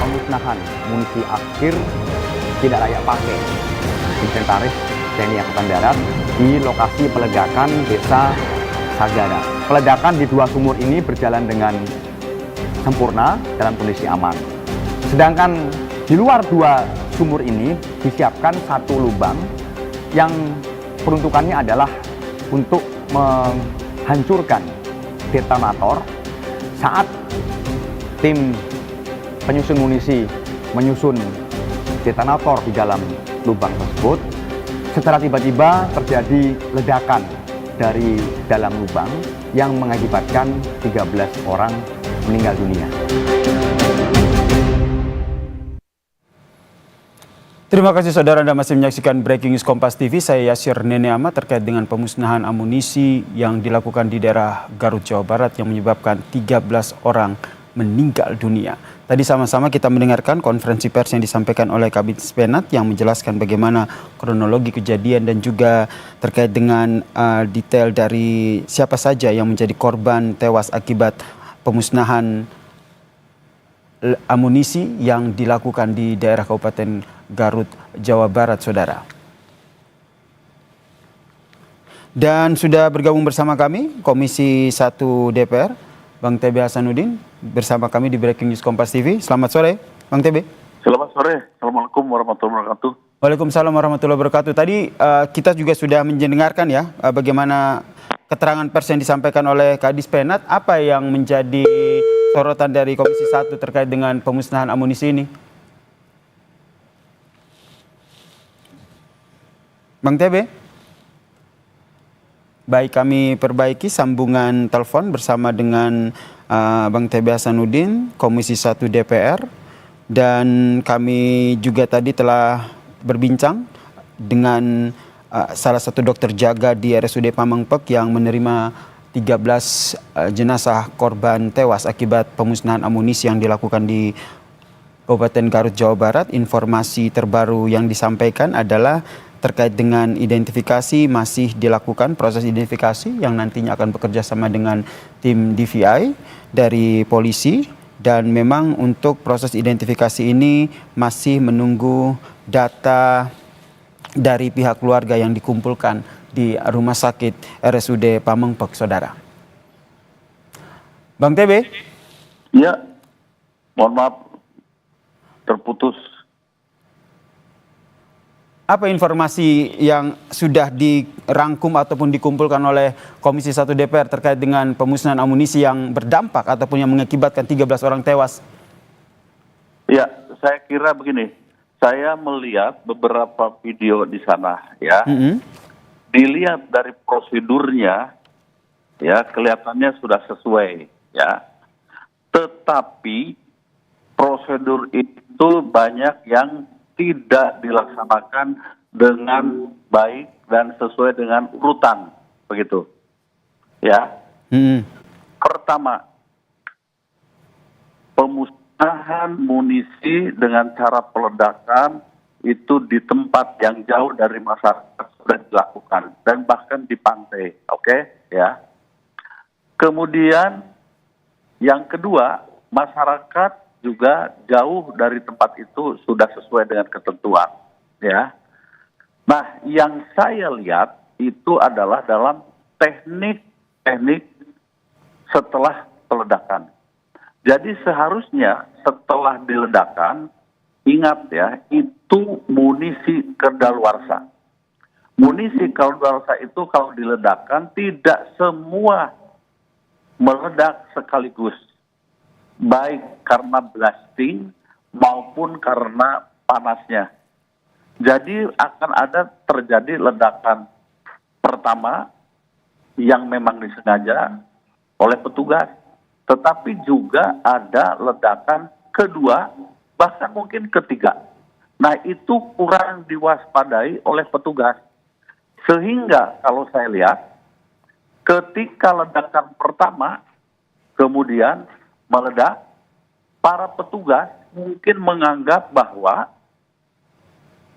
pemusnahan munisi akhir tidak layak pakai Inventaris TNI Angkatan Darat di lokasi peledakan Desa Sagada. Peledakan di dua sumur ini berjalan dengan sempurna dalam kondisi aman. Sedangkan di luar dua sumur ini disiapkan satu lubang yang peruntukannya adalah untuk menghancurkan detonator saat tim penyusun munisi menyusun detonator di dalam lubang tersebut. Secara tiba-tiba terjadi ledakan dari dalam lubang yang mengakibatkan 13 orang meninggal dunia. Terima kasih saudara, Anda masih menyaksikan Breaking News Kompas TV. Saya Yasir Nene Ahmad terkait dengan pemusnahan amunisi yang dilakukan di daerah Garut, Jawa Barat yang menyebabkan 13 orang meninggal dunia. Tadi sama-sama kita mendengarkan konferensi pers yang disampaikan oleh Kabid Penat yang menjelaskan bagaimana kronologi kejadian dan juga terkait dengan detail dari siapa saja yang menjadi korban tewas akibat pemusnahan amunisi yang dilakukan di daerah Kabupaten Garut, Jawa Barat, saudara. Dan sudah bergabung bersama kami Komisi 1 DPR, Bang TB Hasanuddin, bersama kami di Breaking News Kompas TV. Selamat sore, Bang TB. Selamat sore. Assalamualaikum warahmatullahi wabarakatuh. Waalaikumsalam warahmatullahi wabarakatuh. Tadi kita juga sudah mendengarkan ya bagaimana keterangan pers yang disampaikan oleh Kadis Penat. Apa yang menjadi sorotan dari Komisi 1 terkait dengan pemusnahan amunisi ini? Bang TB? Baik, kami perbaiki sambungan telepon bersama dengan Bang TB Hasanuddin, Komisi 1 DPR. Dan kami juga tadi telah berbincang dengan salah satu dokter jaga di RSUD Pamengpek yang menerima 13 jenazah korban tewas akibat pemusnahan amunisi yang dilakukan di Kabupaten Garut, Jawa Barat. Informasi terbaru yang disampaikan adalah terkait dengan identifikasi masih dilakukan proses identifikasi yang nantinya akan bekerja sama dengan tim DVI dari polisi, dan memang untuk proses identifikasi ini masih menunggu data dari pihak keluarga yang dikumpulkan di Rumah Sakit RSUD Pamengpek, saudara. Bang TB? Ya, mohon maaf terputus. Apa informasi yang sudah dirangkum ataupun dikumpulkan oleh Komisi 1 DPR terkait dengan pemusnahan amunisi yang berdampak ataupun yang mengakibatkan 13 orang tewas? Ya, saya kira begini. Saya melihat beberapa video di sana ya. Dilihat dari prosedurnya ya, kelihatannya sudah sesuai ya. Tetapi prosedur itu banyak yang tidak dilaksanakan dengan baik dan sesuai dengan urutan, begitu. Ya. Pertama, pemusnahan munisi dengan cara peledakan itu di tempat yang jauh dari masyarakat sudah dilakukan dan bahkan di pantai, oke? Ya. Kemudian yang kedua, masyarakat juga jauh dari tempat itu sudah sesuai dengan ketentuan, ya. Nah, yang saya lihat itu adalah dalam teknik setelah peledakan. Jadi seharusnya setelah diledakan, ingat ya, itu munisi kedaluarsa. Munisi kedaluarsa itu kalau diledakkan tidak semua meledak sekaligus, baik karena blasting maupun karena panasnya. Jadi akan ada terjadi ledakan pertama yang memang disengaja oleh petugas, tetapi juga ada ledakan kedua, bahkan mungkin ketiga. Nah, itu kurang diwaspadai oleh petugas. Sehingga kalau saya lihat, ketika ledakan pertama kemudian meledak, para petugas mungkin menganggap bahwa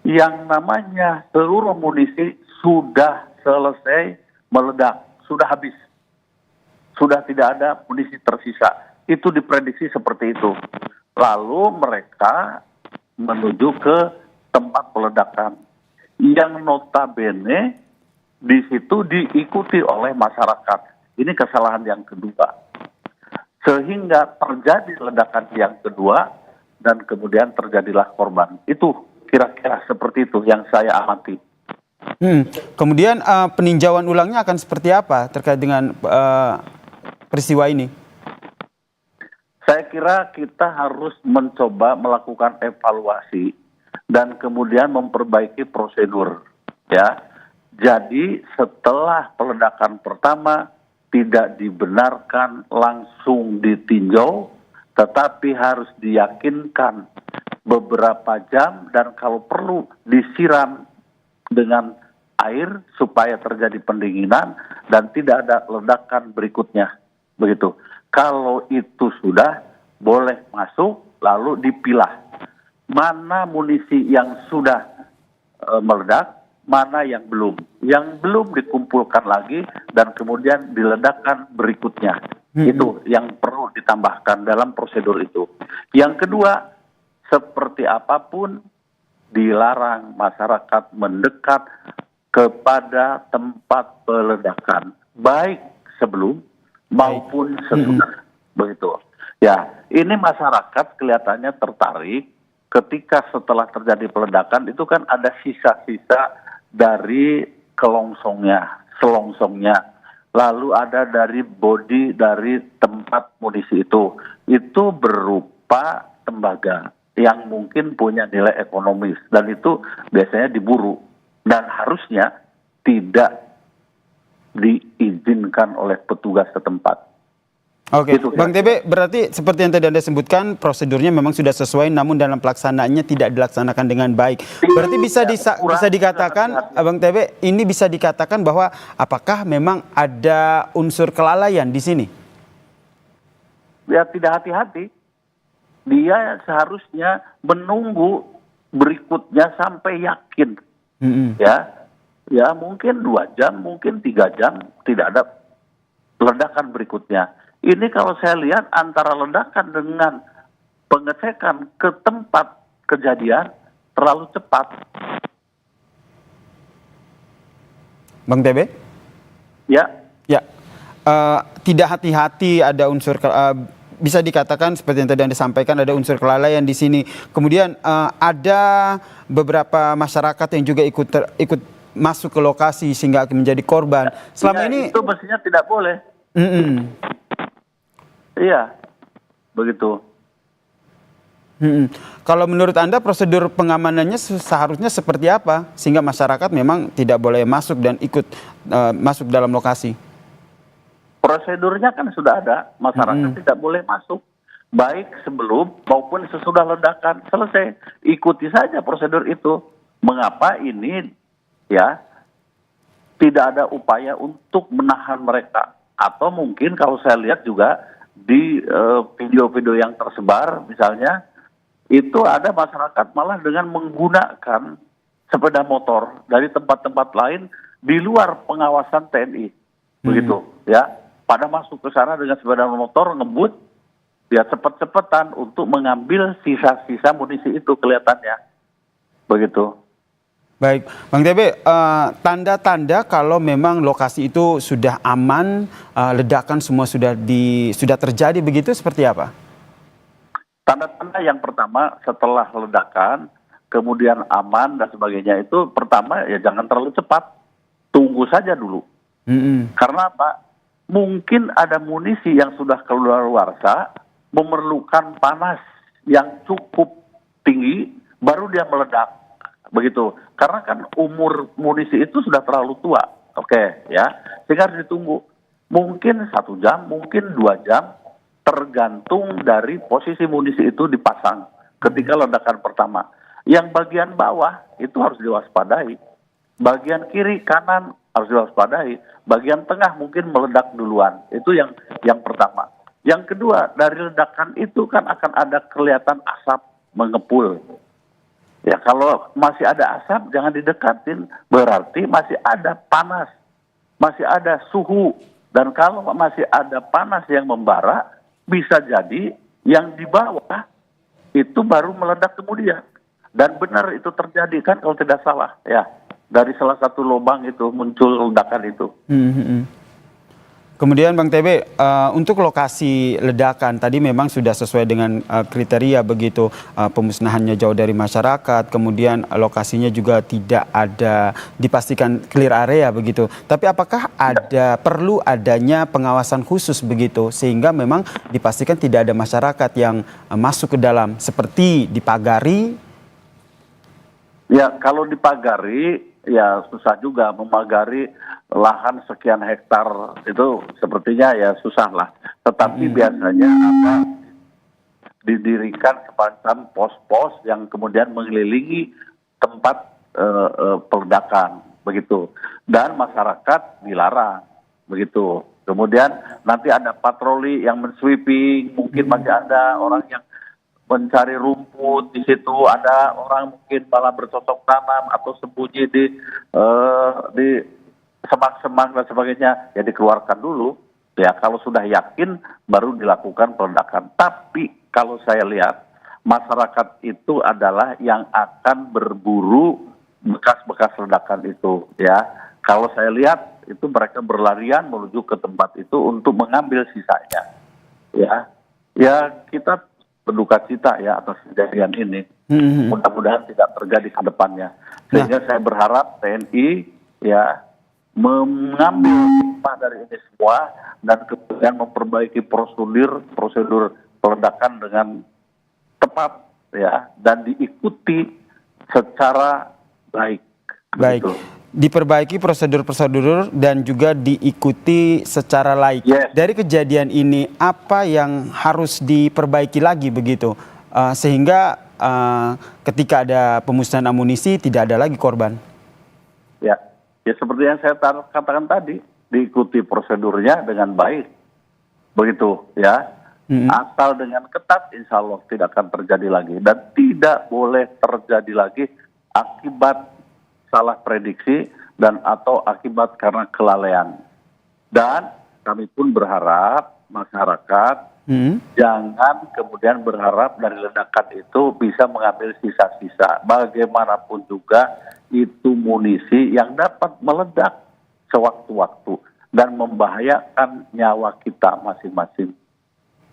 yang namanya seluruh amunisi sudah selesai meledak, sudah habis, sudah tidak ada amunisi tersisa. Itu diprediksi seperti itu. lalu mereka menuju ke tempat peledakan yang notabene di situ diikuti oleh masyarakat. Ini kesalahan yang kedua. Sehingga terjadi ledakan yang kedua dan kemudian terjadilah korban. Itu kira-kira seperti itu yang saya amati. Kemudian peninjauan ulangnya akan seperti apa terkait dengan peristiwa ini? Saya kira kita harus mencoba melakukan evaluasi dan kemudian memperbaiki prosedur, ya. Jadi setelah peledakan pertama tidak dibenarkan langsung ditinjau, tetapi harus diyakinkan beberapa jam dan kalau perlu disiram dengan air supaya terjadi pendinginan dan tidak ada ledakan berikutnya, begitu. Kalau itu sudah boleh masuk, lalu dipilah mana munisi yang sudah meledak, mana yang belum. Yang belum dikumpulkan lagi dan kemudian diledakkan berikutnya. Itu yang perlu ditambahkan dalam prosedur itu. Yang kedua, seperti apapun dilarang masyarakat mendekat kepada tempat peledakan, baik sebelum maupun sesudah, begitu. Ya, ini masyarakat kelihatannya tertarik ketika setelah terjadi peledakan itu kan ada sisa-sisa dari selongsongnya, lalu ada dari bodi dari tempat munisi itu berupa tembaga yang mungkin punya nilai ekonomis dan itu biasanya diburu dan harusnya tidak diizinkan oleh petugas setempat. Oke, Gitu, Bang TB, berarti seperti yang tadi Anda sebutkan, prosedurnya memang sudah sesuai, namun dalam pelaksanaannya tidak dilaksanakan dengan baik. Berarti bisa dikatakan, Bang TB, ini bisa dikatakan bahwa apakah memang ada unsur kelalaian di sini? Ya tidak hati-hati. Dia seharusnya menunggu berikutnya sampai yakin. Ya mungkin 2 jam, mungkin 3 jam tidak ada ledakan berikutnya. Ini kalau saya lihat antara ledakan dengan pengecekan ke tempat kejadian terlalu cepat. Bang TB? Ya. Ya, tidak hati-hati, ada unsur bisa dikatakan seperti yang tadi Anda sampaikan ada unsur kelalaian di sini. Kemudian ada beberapa masyarakat yang juga ikut masuk ke lokasi sehingga menjadi korban. Selama ini itu mestinya tidak boleh. Iya, begitu. Kalau menurut Anda prosedur pengamanannya seharusnya seperti apa sehingga masyarakat memang tidak boleh masuk dan ikut masuk dalam lokasi? Prosedurnya kan sudah ada, masyarakat tidak boleh masuk, baik sebelum maupun sesudah ledakan selesai. Ikuti saja prosedur itu. Mengapa ini ya tidak ada upaya untuk menahan mereka? Atau mungkin kalau saya lihat juga di video-video yang tersebar misalnya, itu ada masyarakat malah dengan menggunakan sepeda motor dari tempat-tempat lain di luar pengawasan TNI. Begitu ya. Pada masuk ke sana dengan sepeda motor ngebut, dia cepet-cepetan untuk mengambil sisa-sisa munisi itu kelihatannya. Begitu. Baik, Bang TB, tanda-tanda kalau memang lokasi itu sudah aman, ledakan semua sudah terjadi begitu seperti apa? Tanda-tanda yang pertama setelah ledakan, kemudian aman dan sebagainya itu pertama ya jangan terlalu cepat, tunggu saja dulu. Karena apa? Mungkin ada munisi yang sudah keluarsa memerlukan panas yang cukup tinggi baru dia meledak, begitu. Karena kan umur munisi itu sudah terlalu tua, oke ya, sehingga harus ditunggu. Mungkin 1 jam, mungkin 2 jam, tergantung dari posisi munisi itu dipasang ketika ledakan pertama. Yang bagian bawah itu harus diwaspadai, bagian kiri kanan harus diwaspadai, bagian tengah mungkin meledak duluan. Itu yang pertama. Yang kedua, dari ledakan itu kan akan ada kelihatan asap mengepul. Ya, kalau masih ada asap jangan didekatin, berarti masih ada panas, masih ada suhu. Dan kalau masih ada panas yang membara, bisa jadi yang di bawah itu baru meledak kemudian. Dan benar itu terjadi kan kalau tidak salah ya. Dari salah satu lubang itu muncul ledakan itu. Kemudian Bang TB, untuk lokasi ledakan tadi memang sudah sesuai dengan kriteria begitu, pemusnahannya jauh dari masyarakat, kemudian lokasinya juga tidak ada dipastikan clear area begitu. Tapi apakah perlu adanya pengawasan khusus begitu sehingga memang dipastikan tidak ada masyarakat yang masuk ke dalam seperti dipagari? Ya kalau dipagari ya susah juga memagari lahan sekian hektar itu sepertinya ya susah lah. Tetapi biasanya didirikan semacam pos-pos yang kemudian mengelilingi tempat peledakan begitu. Dan masyarakat dilarang begitu. Kemudian nanti ada patroli yang mensweeping, mungkin masih ada orang yang mencari rumput di situ, ada orang mungkin malah bercocok tanam atau sembunyi di semak-semak dan sebagainya, ya dikeluarkan dulu. Ya kalau sudah yakin baru dilakukan peledakan. Tapi kalau saya lihat masyarakat itu adalah yang akan berburu bekas-bekas ledakan itu. Ya kalau saya lihat itu mereka berlarian menuju ke tempat itu untuk mengambil sisanya. Ya kita berduka cita ya atas kejadian ini. Mudah-mudahan tidak terjadi ke depannya. Sehingga saya berharap TNI ya mengambil hikmah dari ini semua dan kemudian memperbaiki prosedur peledakan dengan tepat ya dan diikuti secara baik. Baik. Gitu. Diperbaiki prosedur-prosedur dan juga diikuti secara laik. Yes. Dari kejadian ini apa yang harus diperbaiki lagi begitu sehingga ketika ada pemusnahan amunisi tidak ada lagi korban? Ya seperti yang saya katakan tadi, diikuti prosedurnya dengan baik, begitu ya. Asal dengan ketat, insya Allah tidak akan terjadi lagi dan tidak boleh terjadi lagi akibat salah prediksi dan atau akibat karena kelalaian. Dan kami pun berharap masyarakat jangan kemudian berharap dari ledakan itu bisa mengambil sisa-sisa. Bagaimanapun juga itu munisi yang dapat meledak sewaktu-waktu dan membahayakan nyawa kita masing-masing.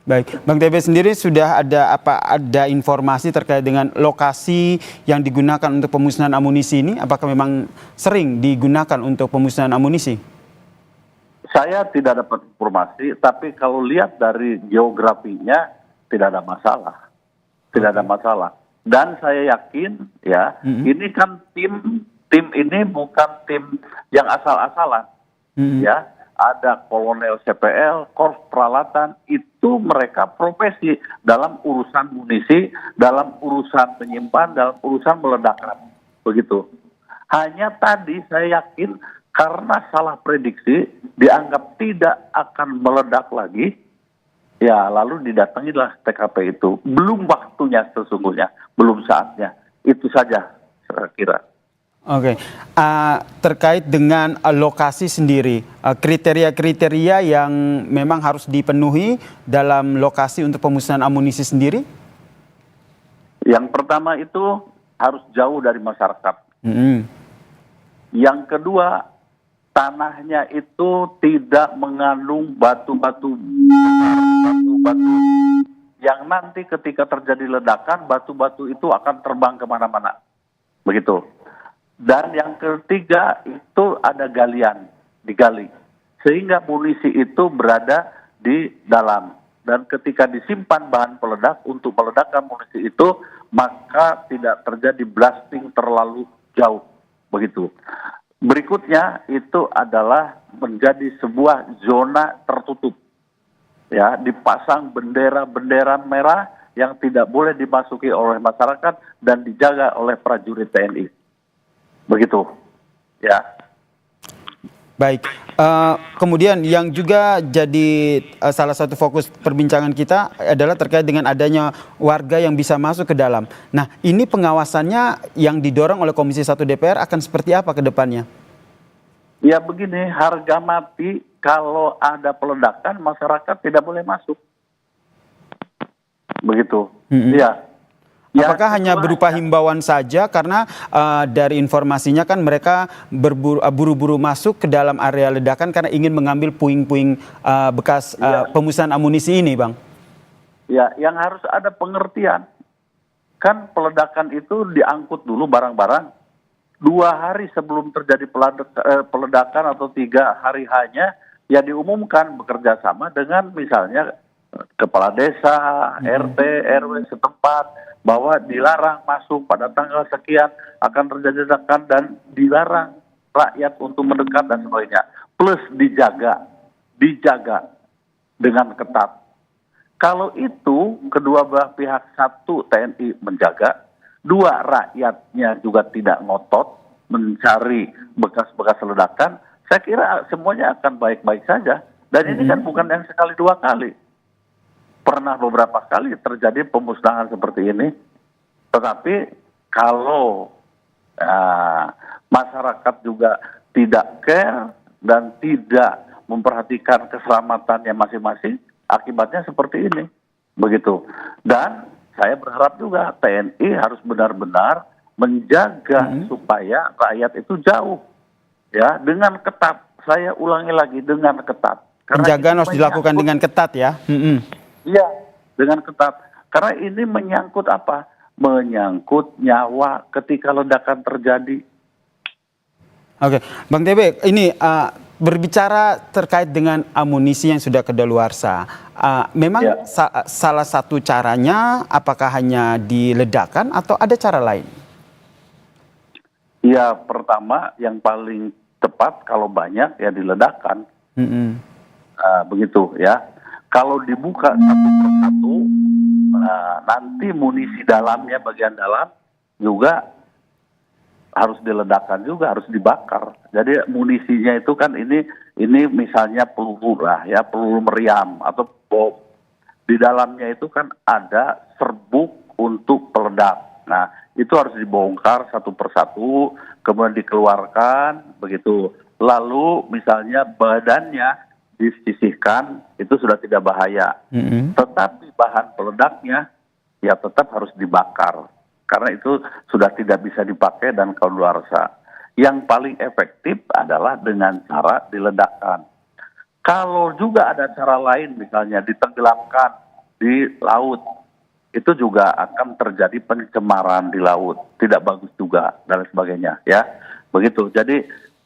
Baik, Bang TB sendiri sudah ada informasi terkait dengan lokasi yang digunakan untuk pemusnahan amunisi ini? Apakah memang sering digunakan untuk pemusnahan amunisi? Saya tidak dapat informasi, tapi kalau lihat dari geografinya tidak ada masalah. Tidak ada masalah. Dan saya yakin ya, ini kan tim ini bukan tim yang asal-asalan. Ya. Ada kolonel CPL, korps peralatan, itu mereka profesi dalam urusan munisi, dalam urusan penyimpan, dalam urusan meledakan. Begitu. Hanya tadi saya yakin karena salah prediksi, dianggap tidak akan meledak lagi, ya lalu didatangilah TKP itu. Belum waktunya sesungguhnya, belum saatnya. Itu saja saya kira. Oke, terkait dengan lokasi sendiri, kriteria-kriteria yang memang harus dipenuhi dalam lokasi untuk pemusnahan amunisi sendiri? Yang pertama itu harus jauh dari masyarakat. Yang kedua, tanahnya itu tidak mengandung batu-batu yang nanti ketika terjadi ledakan, batu-batu itu akan terbang kemana-mana. Begitu. Dan yang ketiga itu ada galian, digali. Sehingga munisi itu berada di dalam. Dan ketika disimpan bahan peledak untuk meledakan munisi itu, maka tidak terjadi blasting terlalu jauh. Begitu. Berikutnya itu adalah menjadi sebuah zona tertutup. Ya, dipasang bendera-bendera merah yang tidak boleh dimasuki oleh masyarakat dan dijaga oleh prajurit TNI. Begitu, ya. Baik, kemudian yang juga jadi salah satu fokus perbincangan kita adalah terkait dengan adanya warga yang bisa masuk ke dalam. Nah, ini pengawasannya yang didorong oleh Komisi 1 DPR akan seperti apa ke depannya? Ya begini, harga mati kalau ada peledakan masyarakat tidak boleh masuk. Begitu, iya. Yang Apakah hanya kedua, berupa himbauan saja karena dari informasinya kan mereka buru-buru masuk ke dalam area ledakan karena ingin mengambil puing-puing bekas pemusnahan amunisi ini, Bang? Ya, yang harus ada pengertian. Kan peledakan itu diangkut dulu barang-barang 2 hari sebelum terjadi peledakan atau 3 hari hanya ya diumumkan bekerja sama dengan misalnya kepala desa, RT, RW setempat bahwa dilarang masuk pada tanggal sekian akan terjadi ledakan dan dilarang rakyat untuk mendekat dan sebagainya. Plus dijaga dengan ketat. Kalau itu kedua belah pihak, 1 TNI menjaga, 2 rakyatnya juga tidak ngotot mencari bekas-bekas ledakan, saya kira semuanya akan baik-baik saja. Dan ini kan bukan yang sekali 2 kali. Pernah beberapa kali terjadi pemusnahan seperti ini. Tetapi kalau masyarakat juga tidak care dan tidak memperhatikan keselamatannya masing-masing, akibatnya seperti ini. Begitu. Dan saya berharap juga TNI harus benar-benar menjaga supaya rakyat itu jauh. Ya, dengan ketat. Saya ulangi lagi, dengan ketat. Penjagaan harus dilakukan dengan ketat ya. Iya, dengan ketat. Karena ini menyangkut apa? Menyangkut nyawa ketika ledakan terjadi. Oke, Bang TB, ini berbicara terkait dengan amunisi yang sudah kedaluarsa. Memang salah satu caranya apakah hanya diledakkan atau ada cara lain? Ya, pertama yang paling tepat kalau banyak ya diledakkan. Begitu ya. Kalau dibuka satu persatu, nanti munisi dalamnya, bagian dalam juga harus diledakkan juga, harus dibakar. Jadi munisinya itu kan ini misalnya peluru lah ya, peluru meriam atau bom. Di dalamnya itu kan ada serbuk untuk peledak. Nah, itu harus dibongkar satu persatu, kemudian dikeluarkan begitu. Lalu misalnya badannya disisihkan, itu sudah tidak bahaya. Tetapi bahan peledaknya ya tetap harus dibakar karena itu sudah tidak bisa dipakai dan kadaluarsa. Yang paling efektif adalah dengan cara diledakkan. Kalau juga ada cara lain, misalnya ditenggelamkan di laut, itu juga akan terjadi pencemaran di laut, tidak bagus juga dan sebagainya ya. Begitu. Jadi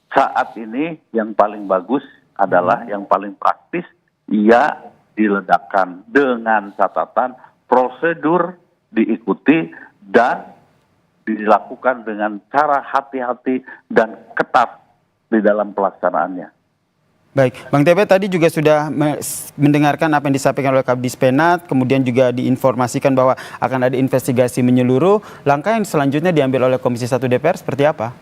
saat ini yang paling bagus adalah yang paling praktis, ia diledakkan dengan catatan prosedur diikuti dan dilakukan dengan cara hati-hati dan ketat di dalam pelaksanaannya. Baik, Bang TB tadi juga sudah mendengarkan apa yang disampaikan oleh Kabdis Penat, kemudian juga diinformasikan bahwa akan ada investigasi menyeluruh. Langkah yang selanjutnya diambil oleh Komisi 1 DPR seperti apa?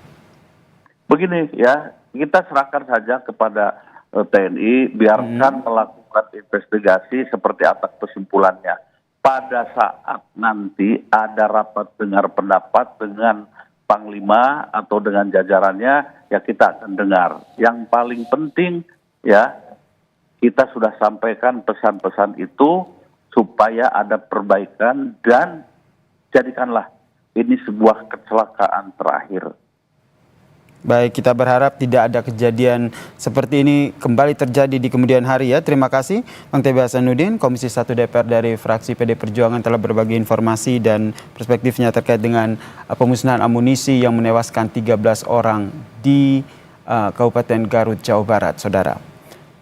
Begini ya, kita serahkan saja kepada TNI, biarkan melakukan investigasi seperti apa kesimpulannya. Pada saat nanti ada rapat dengar pendapat dengan Panglima atau dengan jajarannya, ya kita akan dengar. Yang paling penting ya, kita sudah sampaikan pesan-pesan itu supaya ada perbaikan dan jadikanlah ini sebuah kecelakaan terakhir. Baik, kita berharap tidak ada kejadian seperti ini kembali terjadi di kemudian hari ya. Terima kasih Bang TB Hasanuddin, Komisi 1 DPR dari fraksi PD Perjuangan telah berbagi informasi dan perspektifnya terkait dengan pemusnahan amunisi yang menewaskan 13 orang di Kabupaten Garut, Jawa Barat, Saudara.